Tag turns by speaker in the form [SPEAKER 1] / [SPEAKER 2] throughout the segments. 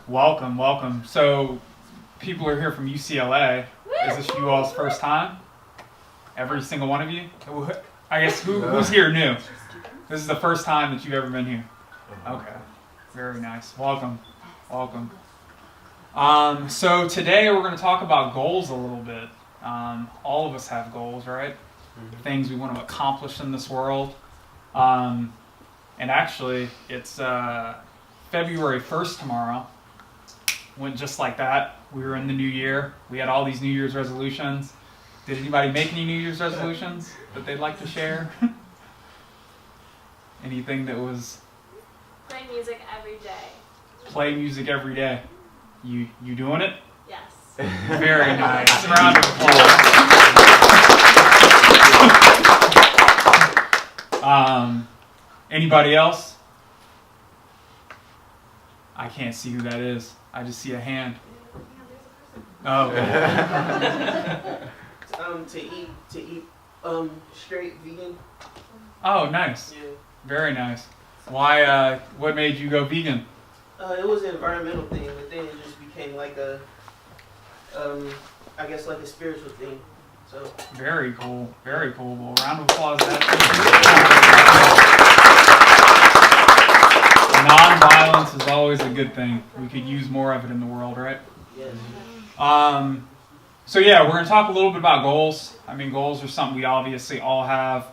[SPEAKER 1] Welcome, welcome. So, people are here from UCLA. Is this you all's first time? Every single one of you? I guess who's here new? This is the first time that you've ever been here. Okay, very nice. Welcome, welcome. So today we're going to talk about goals a little bit. All of us have goals, right? Things we want to accomplish in this world. And actually, it's February 1st tomorrow. Went just like that. We were in the new year. We had all these New Year's resolutions. Did anybody make any New Year's resolutions that they'd like to share? Anything that was...
[SPEAKER 2] Play music every day.
[SPEAKER 1] Play music every day. You doing it?
[SPEAKER 2] Yes.
[SPEAKER 1] Very nice. A round of applause. Anybody else? I can't see who that is. I just see a hand. Oh.
[SPEAKER 3] To eat straight vegan.
[SPEAKER 1] Oh, nice.
[SPEAKER 3] Yeah.
[SPEAKER 1] Very nice. Why? What made you go vegan?
[SPEAKER 3] It was an environmental thing, but then it just became like a, I guess like a spiritual thing. So.
[SPEAKER 1] Very cool. Very cool. Well, round of applause. Non-violence is always a good thing. We could use more of it in the world, right?
[SPEAKER 3] Yes.
[SPEAKER 1] So yeah, we're going to talk a little bit about goals. I mean, goals are something we obviously all have.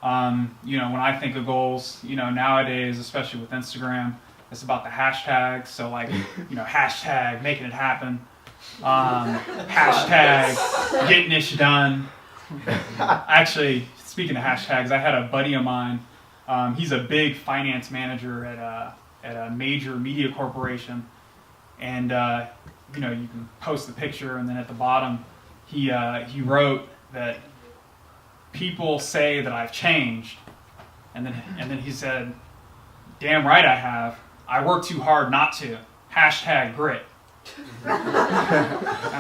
[SPEAKER 1] When I think of goals, nowadays, especially with Instagram, it's about the hashtags. So like, hashtag making it happen. Hashtag getting ish done. Actually, speaking of hashtags, I had a buddy of mine. He's a big finance manager at a major media corporation, and you can post the picture, and then at the bottom, he wrote that people say that I've changed, and then he said, "Damn right I have. I work too hard not to. Hashtag grit." And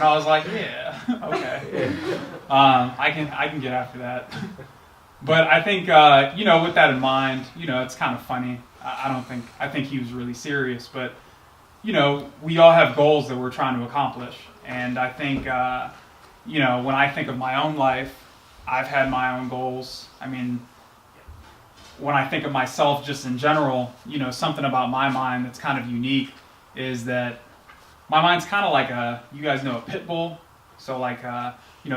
[SPEAKER 1] I was like, "Yeah, okay. I can get after that." But I think, with that in mind, it's kind of funny. I think he was really serious, but, we all have goals that we're trying to accomplish. And I think, when I think of my own life, I've had my own goals. I mean, when I think of myself just in general, something about my mind that's kind of unique is that my mind's kind of like you guys know a pit bull. So like,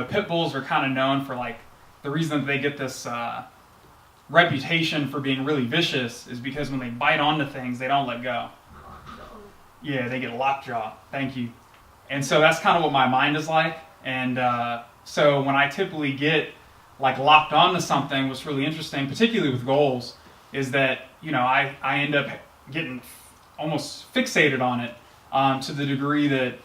[SPEAKER 1] pit bulls are kind of known for like, the reason that they get this reputation for being really vicious is because when they bite onto things, they don't let go. Yeah, they get lockjaw. Thank you. And so that's kind of what my mind is like. And so when I typically get like locked onto something, what's really interesting, particularly with goals, is that I end up getting almost fixated on it to the degree that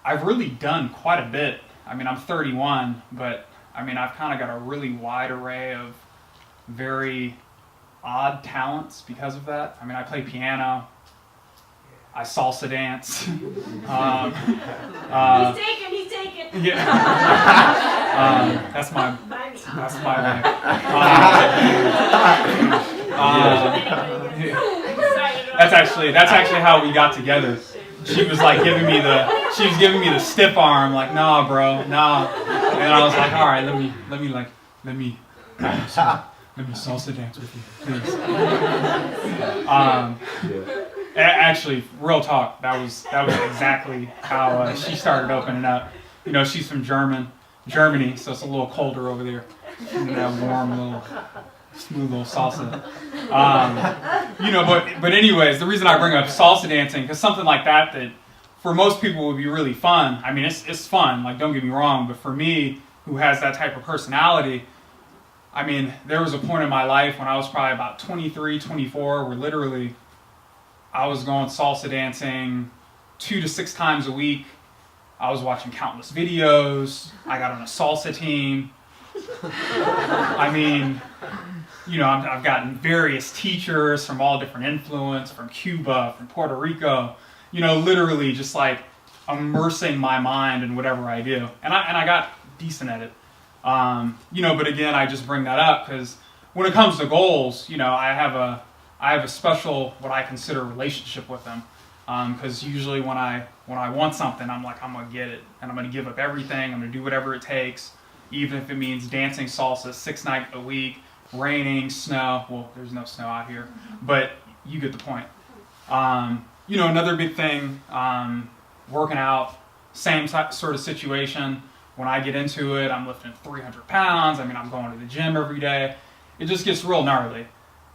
[SPEAKER 1] I've really done quite a bit. I mean, I'm 31, but I've kind of got a really wide array of very odd talents because of that. I play piano. I salsa dance.
[SPEAKER 2] He's taken.
[SPEAKER 1] Yeah. That's my That's actually how we got together. She was like giving me the stiff arm, like, nah, bro, nah. And I was like, all right, let me salsa dance with you, please. Actually, real talk, that was exactly how she started opening up. She's from Germany, so it's a little colder over there. That warm smooth little salsa. But anyways, the reason I bring up salsa dancing, because something like that for most people would be really fun. I mean, it's fun, like, don't get me wrong, but for me, who has that type of personality, there was a point in my life when I was probably about 23, 24, where literally I was going salsa dancing 2 to 6 times a week. I was watching countless videos. I got on a salsa team. I've gotten various teachers from all different influence, from Cuba, from Puerto Rico, literally just like immersing my mind in whatever I do. And I got decent at it. But again, I just bring that up because when it comes to goals, I have a special, what I consider, relationship with them. because usually when I want something, I'm like, I'm gonna get it, and I'm gonna give up everything. I'm gonna do whatever it takes, even if it means dancing salsa 6 nights a week, raining, snow. Well, there's no snow out here, but you get the point. Another big thing, working out, same sort of situation. When I get into it, I'm lifting 300 pounds. I mean, I'm going to the gym every day. It just gets real gnarly.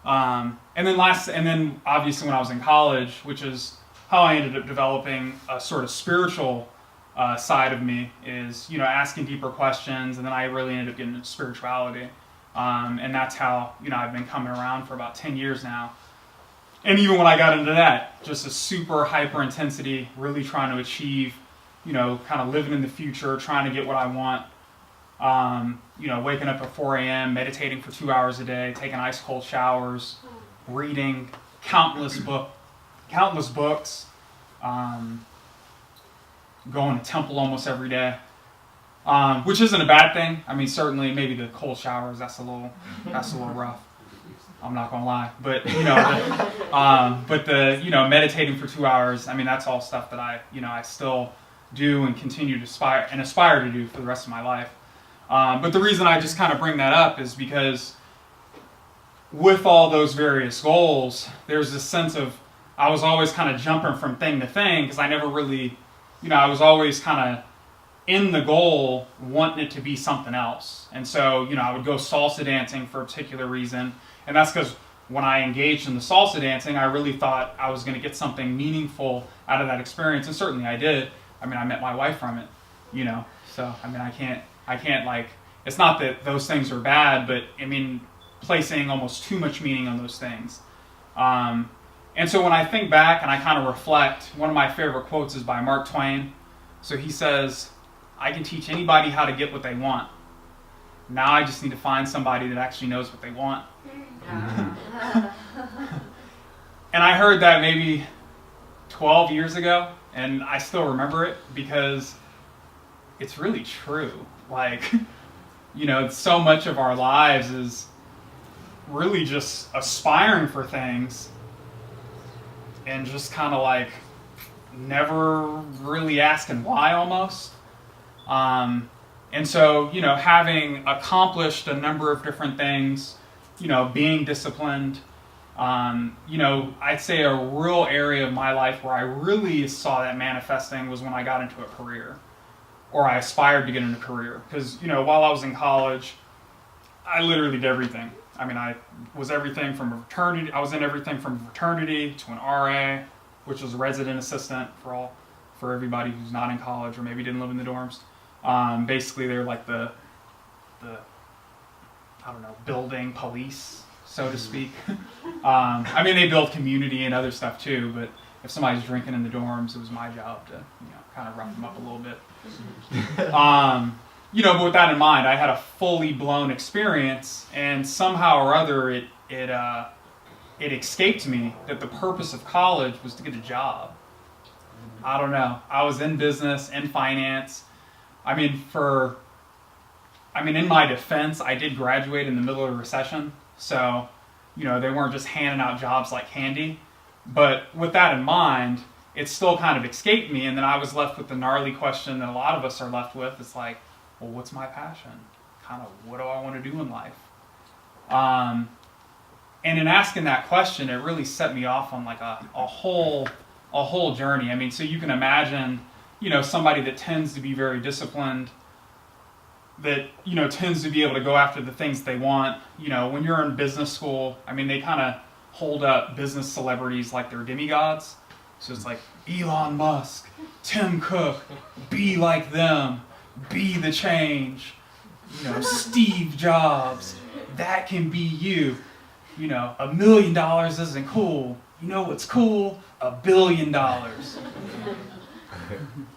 [SPEAKER 1] And then obviously when I was in college, which is how I ended up developing a sort of spiritual side of me, is asking deeper questions, and then I really ended up getting into spirituality, and that's how I've been coming around for about 10 years now. And even when I got into that, just a super hyper intensity, really trying to achieve, kind of living in the future, trying to get what I want. Waking up at 4 a.m., meditating for 2 hours a day, taking ice cold showers, reading countless books, going to temple almost every day, which isn't a bad thing. I mean, certainly maybe the cold showers, that's a little rough. I'm not gonna lie, but meditating for 2 hours. I mean, that's all stuff that I still do and continue to aspire to do for the rest of my life. But the reason I just kind of bring that up is because with all those various goals, there's this sense of I was always kind of jumping from thing to thing because I never really, I was always kind of in the goal wanting it to be something else. And so, I would go salsa dancing for a particular reason. And that's because when I engaged in the salsa dancing, I really thought I was going to get something meaningful out of that experience. And certainly I did. I mean, I met my wife from it, So, I mean, I can't like, it's not that those things are bad, but I mean, placing almost too much meaning on those things. And so when I think back and I kind of reflect, one of my favorite quotes is by Mark Twain. So he says, I can teach anybody how to get what they want. Now I just need to find somebody that actually knows what they want. And I heard that maybe 12 years ago, and I still remember it because it's really true. Like, so much of our lives is really just aspiring for things and just kind of like never really asking why almost. And so, having accomplished a number of different things, being disciplined, I'd say a real area of my life where I really saw that manifesting was when I got into a career, or I aspired to get into a career. Because, while I was in college, I literally did everything. I mean, I was in everything from a fraternity to an RA, which was a resident assistant for everybody who's not in college or maybe didn't live in the dorms. Basically, they're like the building police, so to speak. I mean, they build community and other stuff too, but if somebody's drinking in the dorms, it was my job to, kind of rough them up a little bit. But with that in mind, I had a fully blown experience, and somehow or other it escaped me that the purpose of college was to get a job. I don't know. I was in business, in finance. I mean, in my defense, I did graduate in the middle of a recession, so, they weren't just handing out jobs like candy. But with that in mind, it still kind of escaped me, and then I was left with the gnarly question that a lot of us are left with. It's like, well, what's my passion? Kind of, what do I want to do in life? And in asking that question, it really set me off on like a whole journey. I mean, so you can imagine, somebody that tends to be very disciplined, that, tends to be able to go after the things they want. When you're in business school, I mean, they kind of hold up business celebrities like they're demigods. So it's like Elon Musk, Tim Cook, be like them, be the change. Steve Jobs, that can be you. $1 million isn't cool. You know what's cool? $1 billion.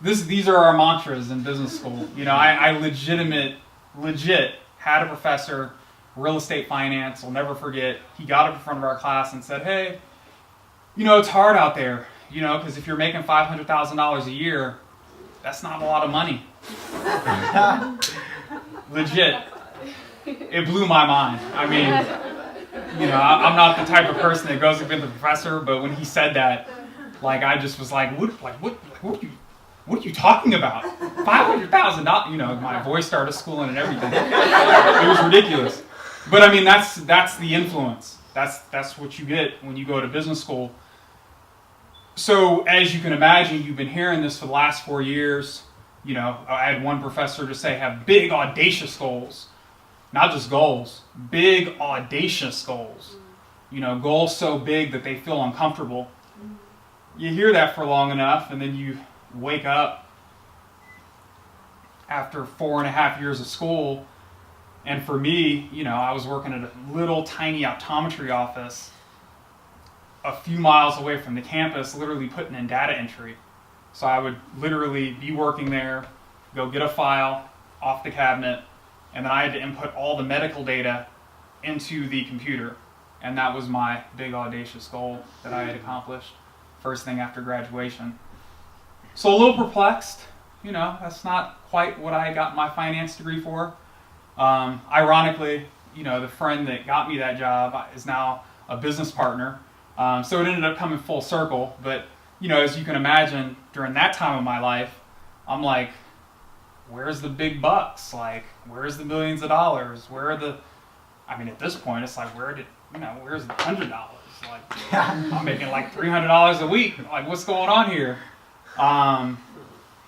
[SPEAKER 1] These are our mantras in business school. I legit had a professor, real estate finance, I'll never forget. He got up in front of our class and said, hey, it's hard out there, because if you're making $500,000 a year, that's not a lot of money. Legit. It blew my mind. I mean, I'm not the type of person that goes up to the professor, but when he said that, Like I just was like, what are you talking about? $500,000? You know, my voice started schooling and everything. It was ridiculous. But I mean, that's the influence. That's what you get when you go to business school. So as you can imagine, you've been hearing this for the last 4 years. You know, I had one professor to say, have big, audacious goals. Not just goals, big, audacious goals. You know, goals so big that they feel uncomfortable. You hear that for long enough, and then you wake up after 4.5 years of school. And for me, you know, I was working at a little tiny optometry office a few miles away from the campus, literally putting in data entry. So I would literally be working there, go get a file off the cabinet, and then I had to input all the medical data into the computer. And that was my big audacious goal that I had accomplished first thing after graduation. So a little perplexed, you know, that's not quite what I got my finance degree for. Ironically, you know, the friend that got me that job is now a business partner. So it ended up coming full circle. But, you know, as you can imagine, during that time of my life, I'm like, where's the big bucks? Like, where's the millions of dollars? Where are the, I mean, at this point, it's like, where's the $100? Like, I'm making like $300 a week. Like, what's going on here?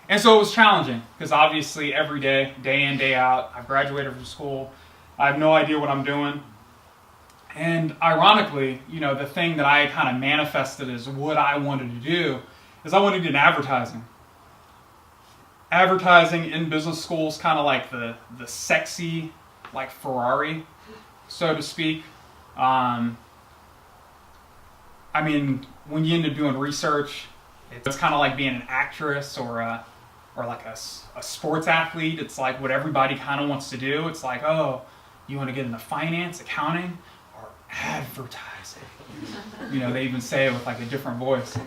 [SPEAKER 1] And so it was challenging because obviously every day, day in, day out, I've graduated from school. I have no idea what I'm doing. And ironically, you know, the thing that I kind of manifested as what I wanted to do is I wanted to get in advertising. Advertising in business school is kind of like the sexy, like Ferrari, so to speak. I mean, when you end up doing research, it's kind of like being an actress or like a sports athlete. It's like what everybody kind of wants to do. It's like, oh, you want to get into finance, accounting, or advertising. You know, they even say it with like a different voice.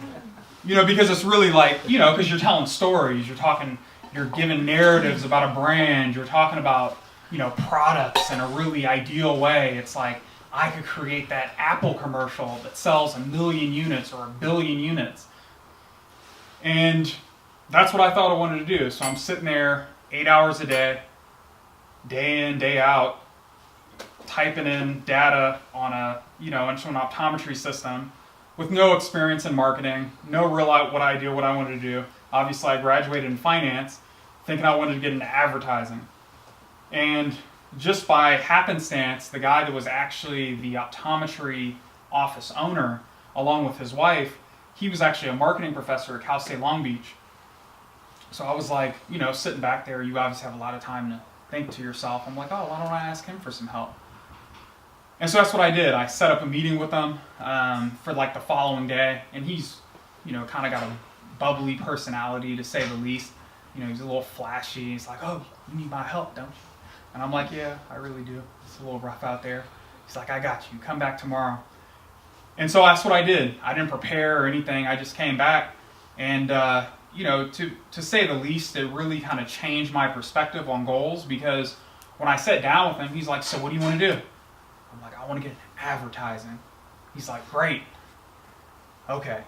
[SPEAKER 1] You know, because it's really like, you know, because you're telling stories, you're giving narratives about a brand, you're talking about, you know, products in a really ideal way. It's like, I could create that Apple commercial that sells 1 million units or 1 billion units. And that's what I thought I wanted to do. So I'm sitting there 8 hours a day in, day out, typing in data on into an optometry system with no experience in marketing, no real what I wanted to do. Obviously, I graduated in finance, thinking I wanted to get into advertising. And just by happenstance, the guy that was actually the optometry office owner, along with his wife, he was actually a marketing professor at Cal State Long Beach. So I was like, you know, sitting back there, you obviously have a lot of time to think to yourself. I'm like, oh, why don't I ask him for some help? And so that's what I did. I set up a meeting with him for like the following day. And he's, you know, kind of got a bubbly personality, to say the least. You know, he's a little flashy. He's like, oh, you need my help, don't you? And I'm like, yeah, I really do. It's a little rough out there. He's like, I got you. Come back tomorrow. And so that's what I did. I didn't prepare or anything. I just came back. And, you know, to say the least, it really kind of changed my perspective on goals, because when I sat down with him, he's like, so what do you want to do? I'm like, I want to get into advertising. He's like, great. Okay.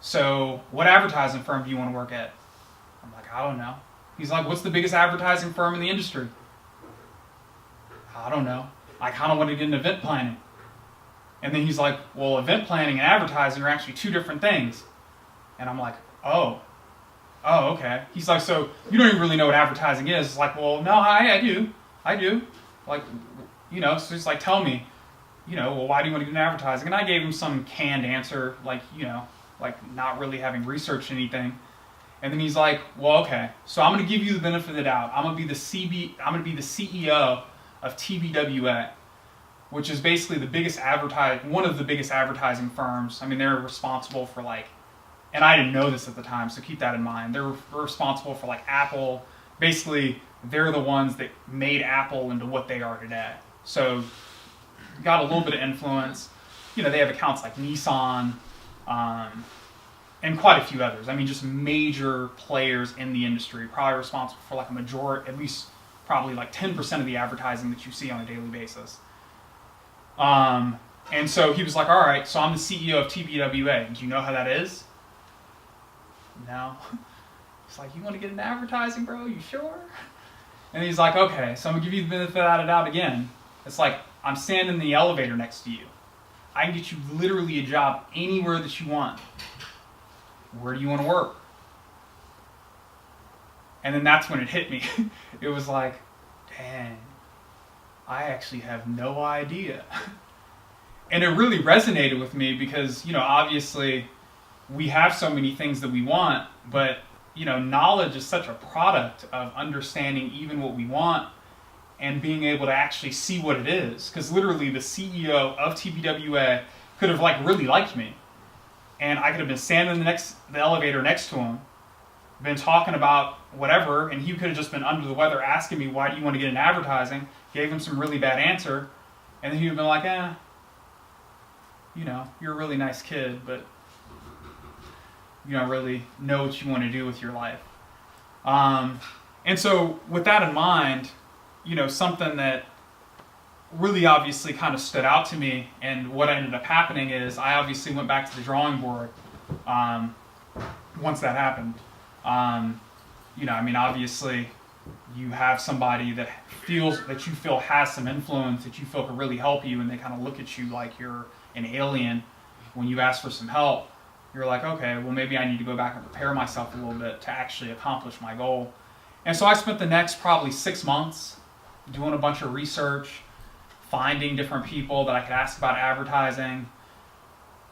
[SPEAKER 1] So what advertising firm do you want to work at? I'm like, I don't know. He's like, what's the biggest advertising firm in the industry? I don't know. I kind of want to get into event planning. And then he's like, well, event planning and advertising are actually two different things. And I'm like, oh, okay. He's like, so you don't even really know what advertising is. It's like, well, no, I do. Like, you know, so he's like, tell me, you know, well, why do you want to get into advertising? And I gave him some canned answer, like, you know, like not really having researched anything. And then he's like, well, okay, so I'm going to give you the benefit of the doubt. I'm going to be the CEO of TBWA, which is basically one of the biggest advertising firms. I mean, they're responsible for like, and I didn't know this at the time, so keep that in mind. They're responsible for like Apple. Basically, they're the ones that made Apple into what they are today. So got a little bit of influence. You know, they have accounts like Nissan, and quite a few others. I mean, just major players in the industry, probably responsible for like a majority, at least probably like 10% of the advertising that you see on a daily basis. And so he was like, all right, so I'm the CEO of TBWA. Do you know how that is? no. He's like, you want to get into advertising, bro? You sure? And he's like, okay, so I'm going to give you the benefit of the doubt again. It's like, I'm standing in the elevator next to you. I can get you literally a job anywhere that you want. Where do you want to work? And then that's when it hit me. It was like, dang, I actually have no idea. And it really resonated with me because, obviously we have so many things that we want, but, knowledge is such a product of understanding even what we want and being able to actually see what it is. Because literally the CEO of TBWA could have really liked me. And I could have been standing in the elevator next to him, been talking about whatever, and he could have just been under the weather asking me, why do you want to get into advertising? Gave him some really bad answer. And then he would have been like, you're a really nice kid, but you don't really know what you want to do with your life. And so with that in mind, something that really obviously kind of stood out to me, and what ended up happening is I obviously went back to the drawing board once that happened. Obviously you have somebody that you feel has some influence, that you feel could really help you, and they kind of look at you like you're an alien when you ask for some help. You're like, okay, well maybe I need to go back and prepare myself a little bit to actually accomplish my goal. And so I spent the next probably 6 months doing a bunch of research, finding different people that I could ask about advertising,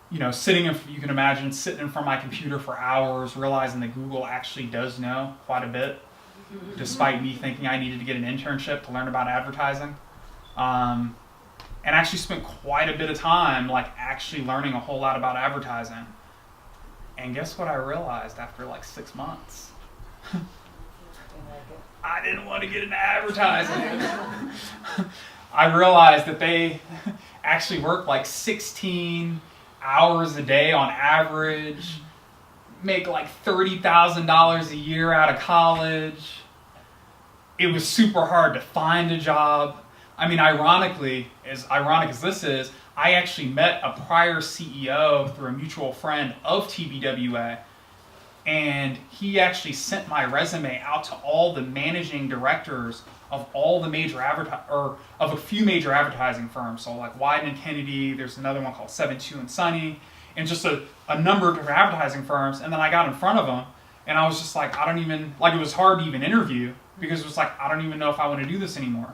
[SPEAKER 1] you can imagine sitting in front of my computer for hours, realizing that Google actually does know quite a bit, despite me thinking I needed to get an internship to learn about advertising. And actually spent quite a bit of time actually learning a whole lot about advertising. And guess what I realized after 6 months? I didn't want to get into advertising. I realized that they actually work 16 hours a day on average, make $30,000 a year out of college. It was super hard to find a job. Ironically, as ironic as this is, I actually met a prior CEO through a mutual friend of TBWA, and he actually sent my resume out to all the managing directors of all the major of a few major advertising firms. So Wyden and Kennedy, there's another one called 72 and Sunny, and just a number of different advertising firms. And then I got in front of them, and I was just I don't even, it was hard to even interview, because it was I don't even know if I want to do this anymore.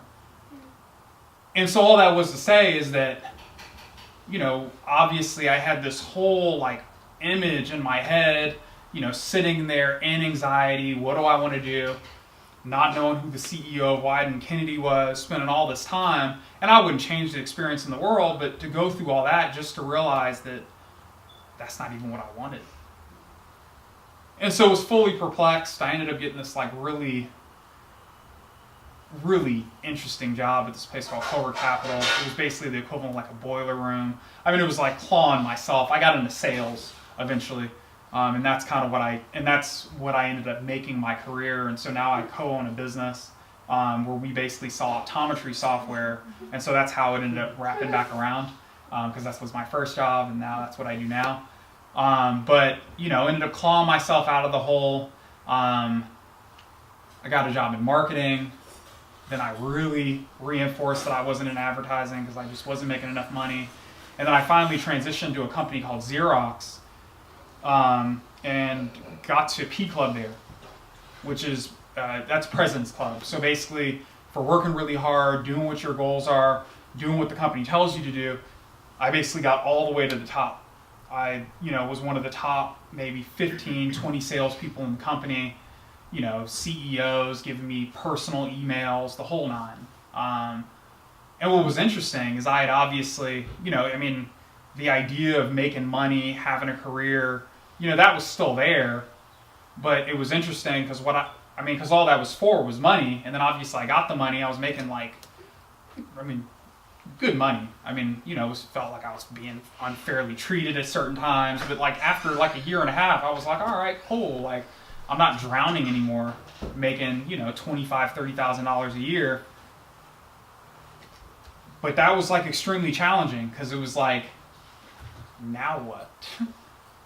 [SPEAKER 1] And so all that was to say is that, obviously I had this whole image in my head, sitting there in anxiety. What do I want to do? Not knowing who the CEO of Wyden and Kennedy was, spending all this time. And I wouldn't change the experience in the world, but to go through all that just to realize that that's not even what I wanted. And so I was fully perplexed. I ended up getting this really interesting job at this place called Clover Capital. It was basically the equivalent of a boiler room. It was clawing myself. I got into sales eventually, and that's kind of what I ended up making my career. And so now I co-own a business where we basically sell optometry software, and so that's how it ended up wrapping back around, because that was my first job, and now that's what I do now. But ended up clawing myself out of the hole. I got a job in marketing. Then I really reinforced that I wasn't in advertising because I just wasn't making enough money. And then I finally transitioned to a company called Xerox, and got to P Club there, which is, that's President's Club. So basically, for working really hard, doing what your goals are, doing what the company tells you to do, I basically got all the way to the top. I, was one of the top maybe 15, 20 salespeople in the company. CEOs giving me personal emails, the whole nine. And what was interesting is I had obviously, the idea of making money, having a career, that was still there. But it was interesting because because all that was for was money. And then obviously I got the money. I was making good money. It felt like I was being unfairly treated at certain times. But after a year and a half, I was like, all right, cool. I'm not drowning anymore, making, $25,000, $30,000 a year. But that was extremely challenging because it was now what?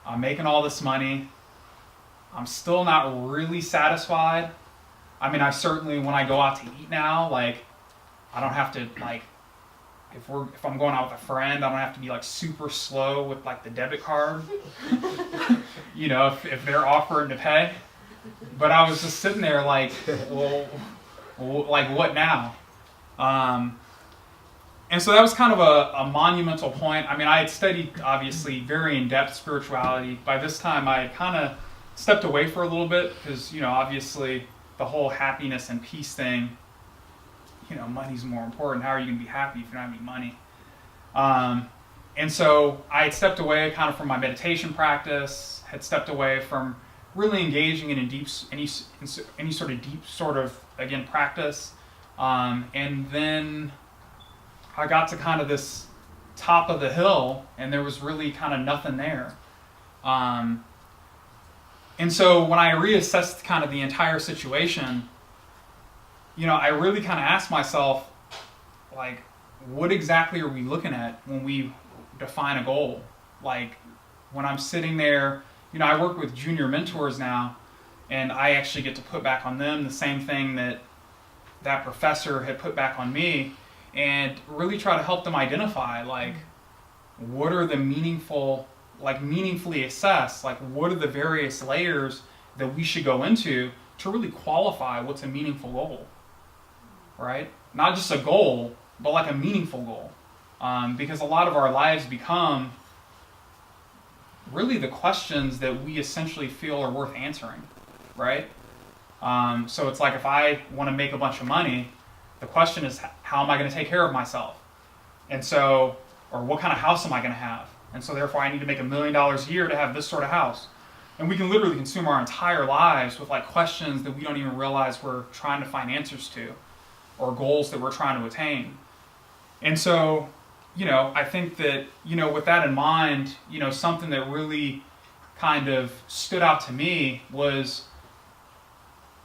[SPEAKER 1] I'm making all this money. I'm still not really satisfied. I mean, I certainly, when I go out to eat now, like, I don't have to, like, if I'm going out with a friend, I don't have to be like super slow with like the debit card, you know, if they're offering to pay. But I was just sitting there like, well, like what now? And so that was kind of a monumental point. I mean, I had studied, obviously, very in-depth spirituality. By this time, I had kind of stepped away for a little bit because, you know, obviously the whole happiness and peace thing, you know, money's more important. How are you going to be happy if you don't have any money? And so I had stepped away kind of from my meditation practice, had stepped away from really engaging in any sort of deep sort of, again, practice. And then I got to kind of this top of the hill, and there was really kind of nothing there. And so when I reassessed kind of the entire situation, you know, I really kind of asked myself, like, what exactly are we looking at when we define a goal? Like, when I'm sitting there, you know, I work with junior mentors now, and I actually get to put back on them the same thing that that professor had put back on me, and really try to help them identify, like, what are the meaningfully assess, like, what are the various layers that we should go into to really qualify what's a meaningful goal, right? Not just a goal, but like a meaningful goal. Because a lot of our lives become really the questions that we essentially feel are worth answering, right? So it's like if I want to make a bunch of money, the question is, how am I going to take care of myself? And so, or what kind of house am I going to have? And so therefore I need to make $1 million a year to have this sort of house. And we can literally consume our entire lives with like questions that we don't even realize we're trying to find answers to, or goals that we're trying to attain. And so, you know, I think that, you know, with that in mind, you know, something that really kind of stood out to me was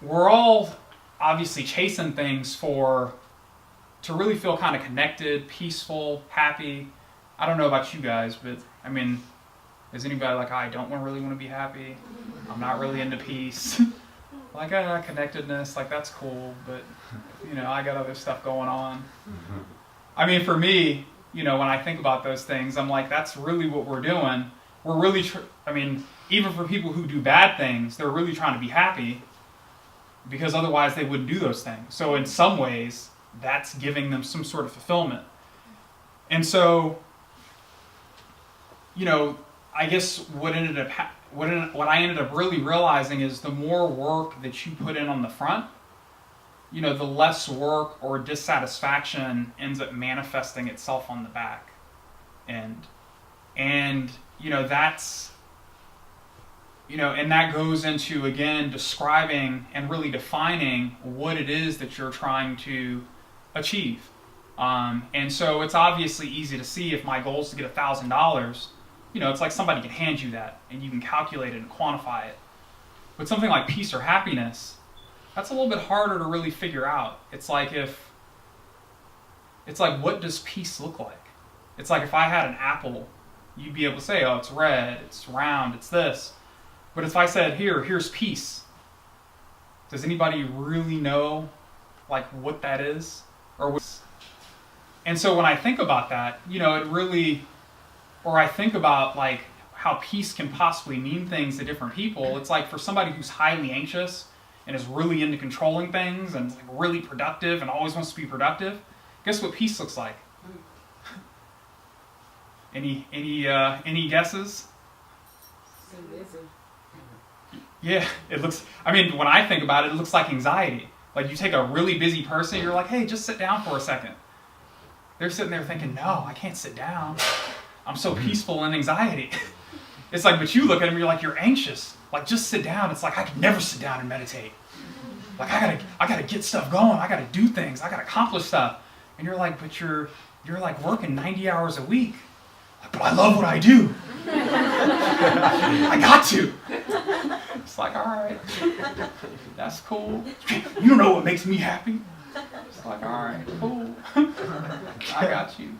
[SPEAKER 1] we're all obviously chasing things to really feel kind of connected, peaceful, happy. I don't know about you guys, but I mean, is anybody like, I don't really want to be happy? I'm not really into peace. Like, connectedness, like, that's cool, but, you know, I got other stuff going on. I mean, for me, you know, when I think about those things, I'm like, that's really what we're doing. We're really, I mean, even for people who do bad things, they're really trying to be happy, because otherwise they wouldn't do those things. So in some ways, that's giving them some sort of fulfillment. And so, you know, I guess what I ended up really realizing is the more work that you put in on the front, you know, the less work or dissatisfaction ends up manifesting itself on the back end. And, you know, that's, you know, and that goes into, again, describing and really defining what it is that you're trying to achieve. And so it's obviously easy to see if my goal is to get $1,000, you know, it's like somebody can hand you that and you can calculate it and quantify it. But something like peace or happiness, that's a little bit harder to really figure out. It's like what does peace look like? It's like if I had an apple, you'd be able to say, oh, it's red, it's round, it's this. But if I said, here's peace, does anybody really know, like, what that is? And so when I think about that, you know, it really, or I think about, like, how peace can possibly mean things to different people. It's like for somebody who's highly anxious and is really into controlling things and, like, really productive and always wants to be productive, guess what peace looks like? Any guesses? Yeah, it looks, I mean, when I think about it, it looks like anxiety. Like, you take a really busy person, you're like, hey, just sit down for a second. They're sitting there thinking, no, I can't sit down. I'm so peaceful in anxiety. It's like, but you look at them, you're like, you're anxious. Like, just sit down. It's like, I could never sit down and meditate. Like, I gotta get stuff going. I gotta do things. I gotta accomplish stuff. And you're like, but you're like working 90 hours a week. Like, but I love what I do. I got to. It's like, all right, that's cool. You don't know what makes me happy. It's like, all right, cool. I got you.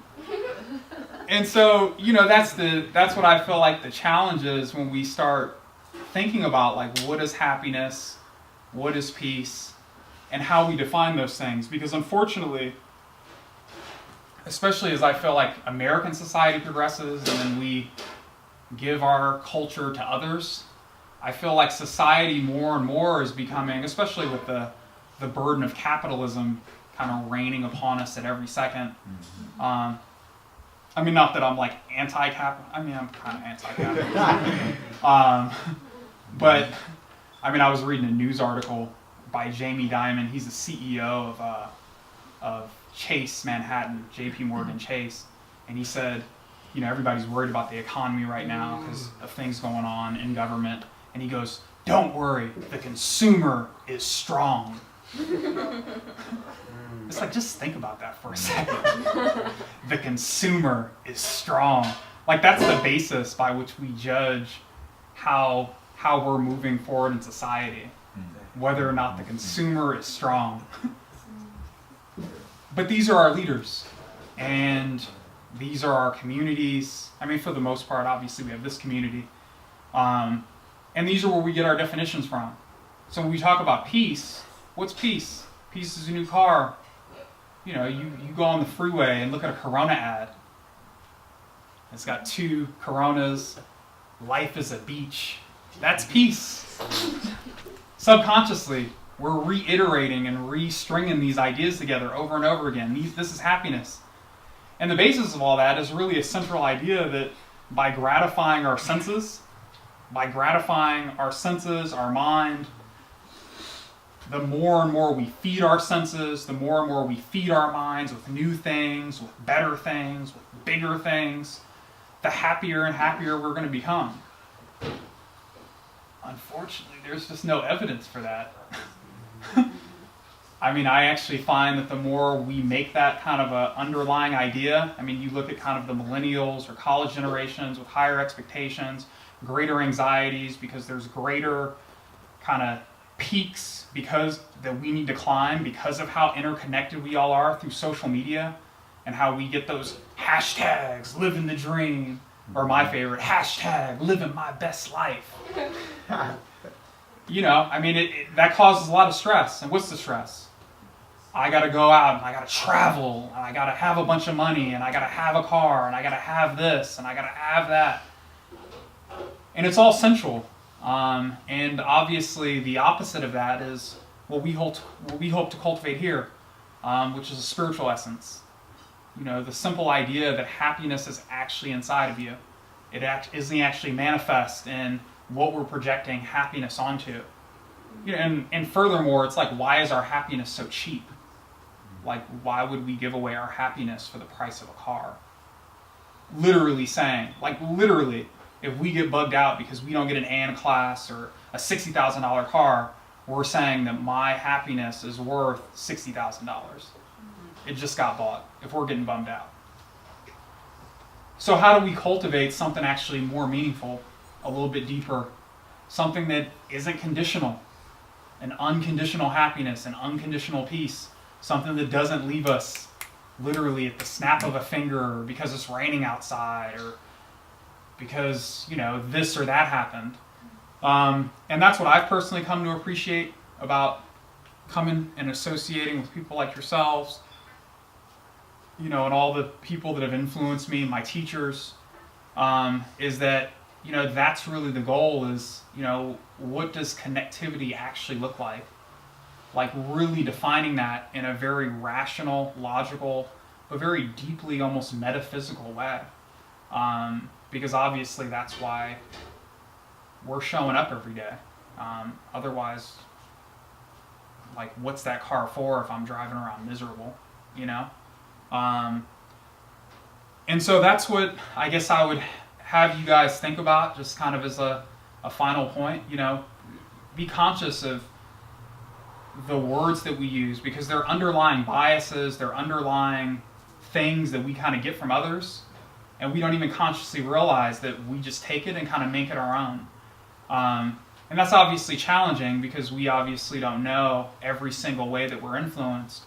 [SPEAKER 1] And so, you know, that's what I feel like the challenge is when we start thinking about like what is happiness, what is peace, and how we define those things. Because unfortunately, especially as I feel like American society progresses and then we give our culture to others, I feel like society more and more is becoming, especially with the burden of capitalism kind of raining upon us at every second. I mean, not that I'm like anti-capital. I mean, I'm kind of anti-capital. But I mean, I was reading a news article by Jamie Dimon. He's the CEO of Chase Manhattan, J.P. Morgan Chase, and he said, everybody's worried about the economy right now because of things going on in government, and he goes, "Don't worry, the consumer is strong." It's like, just think about that for a second. The consumer is strong. Like, that's the basis by which we judge how we're moving forward in society, whether or not the consumer is strong. But these are our leaders, and these are our communities. I mean, for the most part, obviously, we have this community. And these are where we get our definitions from. So when we talk about peace, what's peace? Peace is a new car. You go on the freeway and look at a Corona ad. It's got 2 Coronas. Life is a beach. That's peace. Subconsciously, we're reiterating and re-stringing these ideas together over and over again. This is happiness. And the basis of all that is really a central idea that by gratifying our senses, our mind, the more and more we feed our senses, the more and more we feed our minds with new things, with better things, with bigger things, the happier and happier we're going to become. Unfortunately, there's just no evidence for that. I mean, I actually find that the more we make that kind of an underlying idea, I mean, you look at kind of the millennials or college generations with higher expectations, greater anxieties because there's greater kind of peaks because that we need to climb because of how interconnected we all are through social media and how we get those hashtags, living the dream, or my favorite, hashtag, living my best life. I mean, that causes a lot of stress. And what's the stress? I got to go out and I got to travel and I got to have a bunch of money and I got to have a car and I got to have this and I got to have that. And it's all sensual. And obviously the opposite of that is what we hope to cultivate here, which is a spiritual essence. The simple idea that happiness is actually inside of you. It isn't actually manifest in what we're projecting happiness onto. And furthermore, it's like, why is our happiness so cheap? Like, why would we give away our happiness for the price of a car? Literally saying, if we get bugged out because we don't get an A in a class or a $60,000 car, we're saying that my happiness is worth $60,000. It just got bought if we're getting bummed out. So how do we cultivate something actually more meaningful, a little bit deeper, something that isn't conditional, an unconditional happiness, an unconditional peace, something that doesn't leave us literally at the snap of a finger or because it's raining outside or because, this or that happened. And that's what I've personally come to appreciate about coming and associating with people like yourselves, and all the people that have influenced me, my teachers, is that, that's really the goal is, what does connectivity actually look like? Like really defining that in a very rational, logical, but very deeply almost metaphysical way. Because obviously that's why we're showing up every day. Otherwise, like, what's that car for if I'm driving around miserable, And so that's what I guess I would have you guys think about, just kind of as a final point, be conscious of the words that we use because they're underlying biases, they're underlying things that we kind of get from others, and we don't even consciously realize that we just take it and kind of make it our own. And that's obviously challenging because we obviously don't know every single way that we're influenced.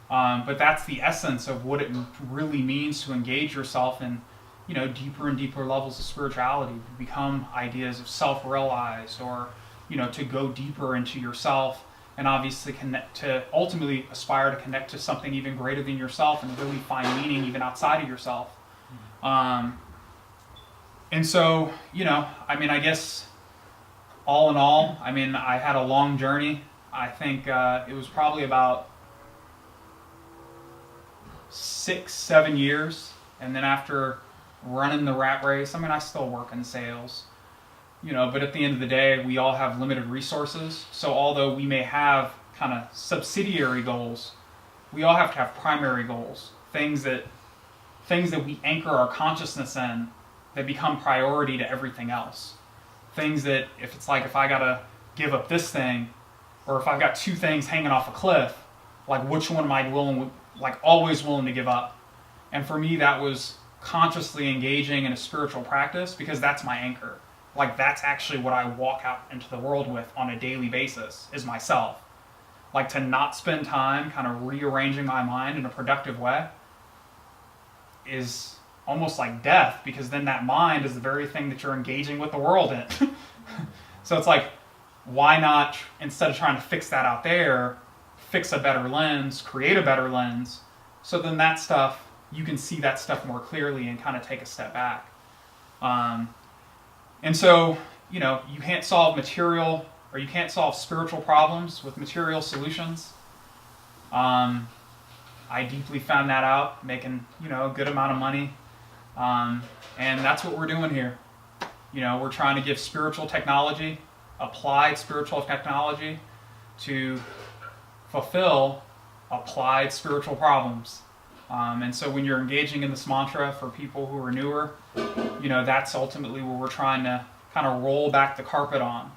[SPEAKER 1] But that's the essence of what it really means to engage yourself in deeper and deeper levels of spirituality, to become ideas of self-realized, or, to go deeper into yourself, and obviously to ultimately aspire to connect to something even greater than yourself and really find meaning even outside of yourself. And so, I guess all in all, I had a long journey. I think it was probably about 6-7 years. And then after running the rat race, I still work in sales, but at the end of the day, we all have limited resources. So although we may have kind of subsidiary goals, we all have to have primary goals, things that we anchor our consciousness in that become priority to everything else. Things that if I gotta give up this thing, or if I've got 2 things hanging off a cliff, which one am I always willing to give up? And for me, that was consciously engaging in a spiritual practice, because that's my anchor. That's actually what I walk out into the world with on a daily basis, is myself. To not spend time kind of rearranging my mind in a productive way is almost like death, because then that mind is the very thing that you're engaging with the world in. So it's why not, instead of trying to fix that out there, fix a better lens, create a better lens, so then that stuff, you can see that stuff more clearly and kind of take a step back. And so, you can't solve material, or you can't solve spiritual problems with material solutions. I deeply found that out, making, a good amount of money. And that's what we're doing here. We're trying to give spiritual technology, applied spiritual technology, to fulfill applied spiritual problems. And so when you're engaging in this mantra for people who are newer, that's ultimately where we're trying to kind of roll back the carpet on.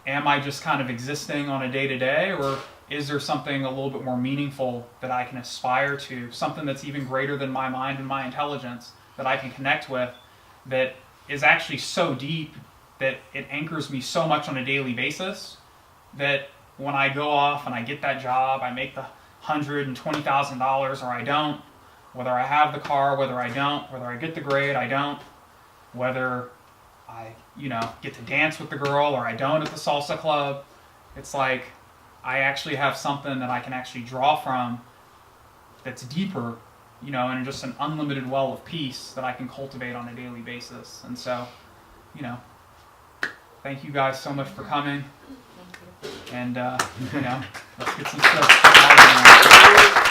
[SPEAKER 1] Am I just kind of existing on a day-to-day, or is there something a little bit more meaningful that I can aspire to, something that's even greater than my mind and my intelligence that I can connect with, that is actually so deep that it anchors me so much on a daily basis, that when I go off and I get that job, I make the $120,000, or I don't, whether I have the car, whether I don't, whether I get the grade, I don't, whether I, get to dance with the girl or I don't at the salsa club, it's I actually have something that I can actually draw from that's deeper, and just an unlimited well of peace that I can cultivate on a daily basis. And so, thank you guys so much for coming. And, let's get some stuff out of here.